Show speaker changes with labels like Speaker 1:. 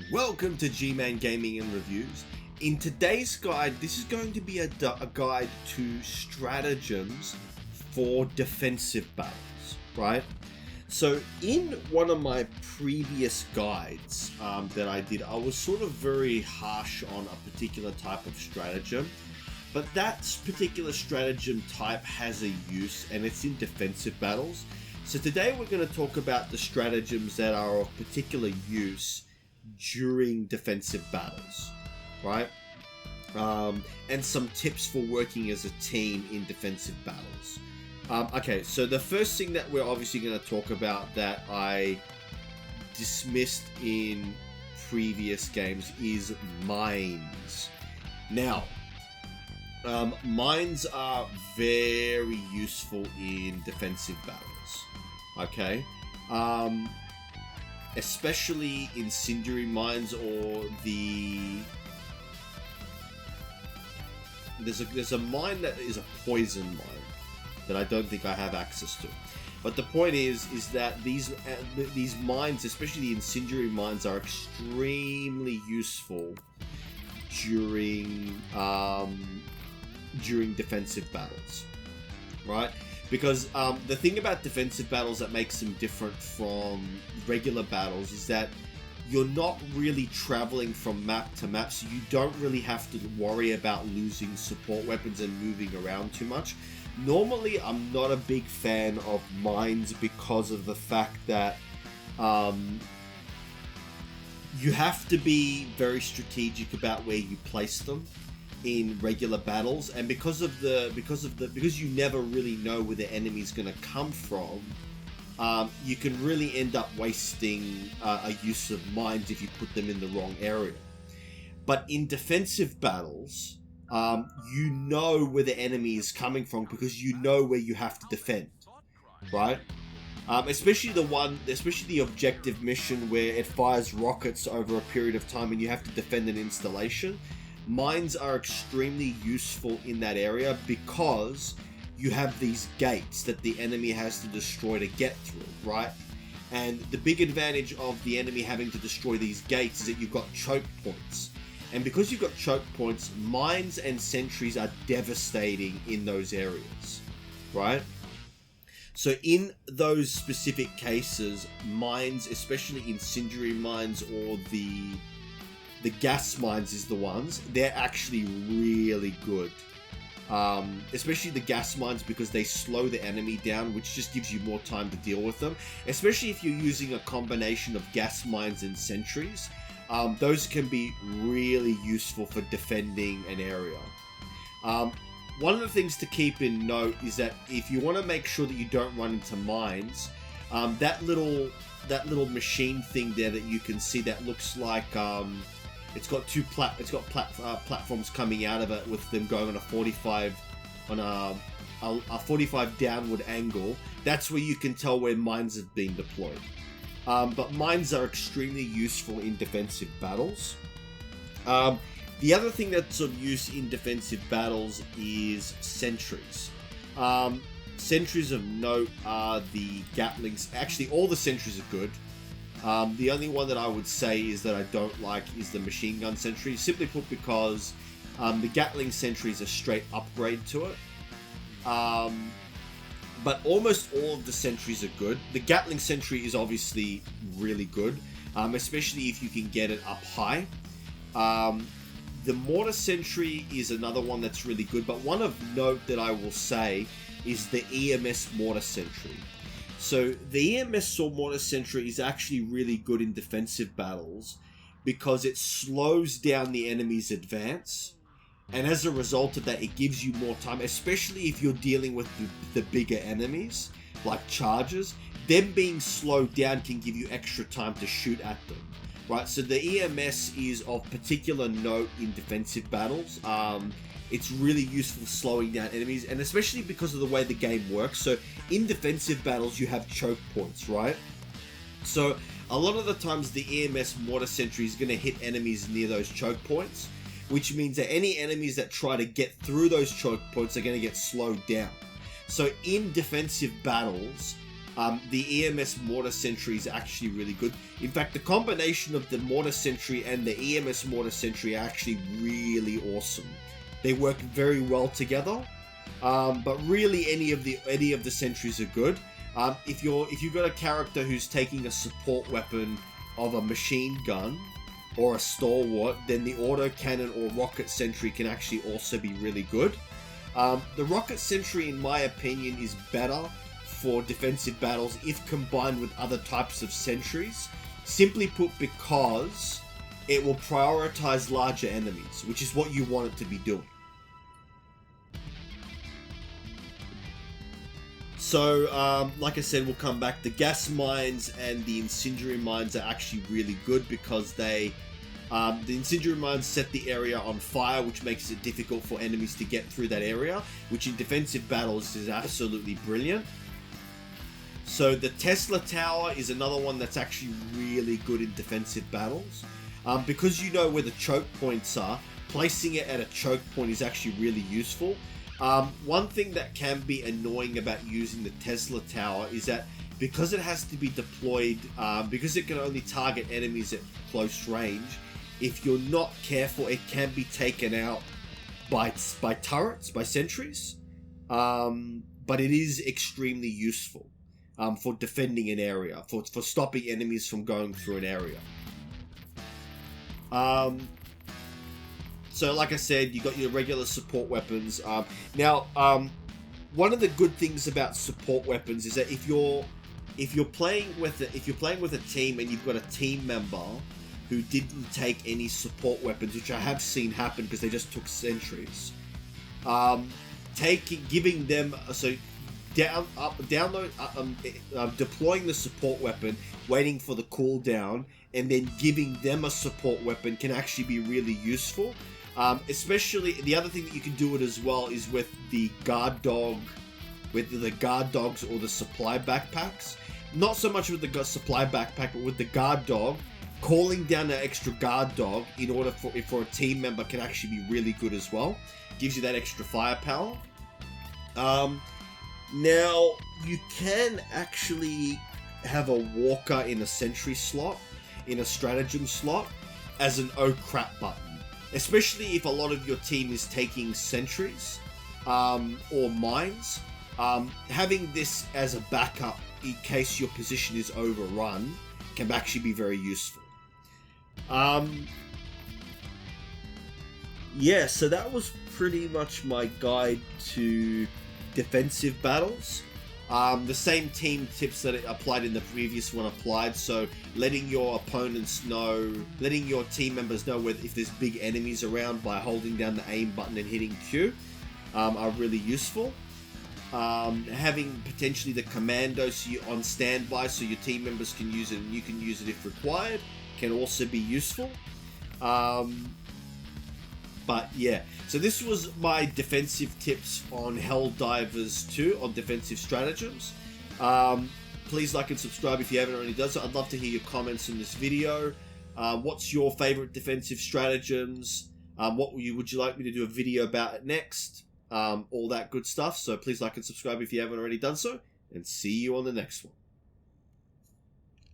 Speaker 1: Welcome to G-Man Gaming and Reviews. In today's guide, this is going to be a guide to stratagems for defensive battles, right? So in one of my previous guides that I did, I was sort of very harsh on a particular type of stratagem, but that particular stratagem type has a use and it's in defensive battles. So today we're going to talk about the stratagems that are of particular use during defensive battles, right? And some tips for working as a team in defensive battles. Okay, so the first thing that we're obviously going to talk about that I dismissed in previous games is mines. Now, mines are very useful in defensive battles, okay? Especially incendiary mines or there's a mine that is a poison mine that I don't think I have access to. But the point is that these mines, especially the incendiary mines, are extremely useful during defensive battles, right? Because the thing about defensive battles that makes them different from regular battles is that you're not really traveling from map to map, so you don't really have to worry about losing support weapons and moving around too much. Normally, I'm not a big fan of mines because of the fact that you have to be very strategic about where you place them in regular battles, and because you never really know where the enemy's going to come from, you can really end up wasting a use of mines if you put them in the wrong area. But in defensive battles, you know where the enemy is coming from because you know where you have to defend, right? Especially the objective mission where it fires rockets over a period of time and you have to defend an installation. Mines are extremely useful in that area because you have these gates that the enemy has to destroy to get through, right? And the big advantage of the enemy having to destroy these gates is that you've got choke points. And because you've got choke points, mines and sentries are devastating in those areas, right? So in those specific cases, mines, especially incendiary mines or the gas mines is the ones, they're actually really good. Especially the gas mines because they slow the enemy down, which just gives you more time to deal with them. Especially if you're using a combination of gas mines and sentries. Those can be really useful for defending an area. One of the things to keep in note is that if you want to make sure that you don't run into mines, that little machine thing there that you can see that looks like it's got platforms coming out of it with them going on a 45 downward angle. That's where you can tell where mines have been deployed. But mines are extremely useful in defensive battles. The other thing that's of use in defensive battles is sentries. Sentries of note are the Gatlings. Actually, all the sentries are good. The only one that I would say is that I don't like is the machine gun sentry, simply put because the Gatling sentry is a straight upgrade to it. But almost all of the sentries are good. The Gatling sentry is obviously really good, especially if you can get it up high. The mortar sentry is another one that's really good, but one of note that I will say is the EMS mortar sentry. So the EMS or mortar sentry is actually really good in defensive battles because it slows down the enemy's advance, and as a result of that, it gives you more time, especially if you're dealing with the bigger enemies like chargers. Them being slowed down can give you extra time to shoot at them, right? So the EMS is of particular note in defensive battles. It's really useful slowing down enemies, and especially because of the way the game works. So in defensive battles, you have choke points, right? So a lot of the times the EMS mortar sentry is going to hit enemies near those choke points, which means that any enemies that try to get through those choke points are going to get slowed down. So in defensive battles, The EMS Mortar Sentry is actually really good. In fact, the combination of the Mortar Sentry and the EMS Mortar Sentry are actually really awesome. They work very well together. But really, any of the sentries are good. If you've got a character who's taking a support weapon of a machine gun or a stalwart, then the autocannon or rocket sentry can actually also be really good. The rocket sentry, in my opinion, is better for defensive battles if combined with other types of sentries. Simply put, because it will prioritize larger enemies, which is what you want it to be doing. So, like I said, we'll come back. The gas mines and the incendiary mines are actually really good because the incendiary mines set the area on fire, which makes it difficult for enemies to get through that area, which in defensive battles is absolutely brilliant. So the Tesla Tower is another one that's actually really good in defensive battles. Because you know where the choke points are, placing it at a choke point is actually really useful. One thing that can be annoying about using the Tesla Tower is that because it has to be deployed, because it can only target enemies at close range, if you're not careful, it can be taken out by turrets, by sentries. But it is extremely useful for defending an area, for stopping enemies from going through an area. So like I said, you got your regular support weapons. Now, one of the good things about support weapons is that if you're playing with a team and you've got a team member who didn't take any support weapons, which I have seen happen because they just took sentries, giving them deploying the support weapon, waiting for the cooldown, and then giving them a support weapon can actually be really useful. Especially, the other thing that you can do it as well is with the guard dog, with the guard dogs or the supply backpacks. Not so much with the supply backpack, but with the guard dog, calling down an extra guard dog in order for a team member can actually be really good as well. Gives you that extra firepower. Now, you can actually have a walker in a sentry slot, in a stratagem slot, as an oh crap button. Especially if a lot of your team is taking sentries or mines. Having this as a backup in case your position is overrun can actually be very useful. Yeah, so that was pretty much my guide to defensive battles. The same team tips that applied in the previous one applied, so letting your team members know if there's big enemies around by holding down the aim button and hitting Q are really useful. Having potentially the commandos on standby so your team members can use it and you can use it if required can also be useful. But yeah, so this was my defensive tips on Helldivers 2 on defensive stratagems. Please like and subscribe if you haven't already done so. I'd love to hear your comments in this video. What's your favorite defensive stratagems? What would you like me to do a video about it next? All that good stuff. So please like and subscribe if you haven't already done so, and see you on the next one.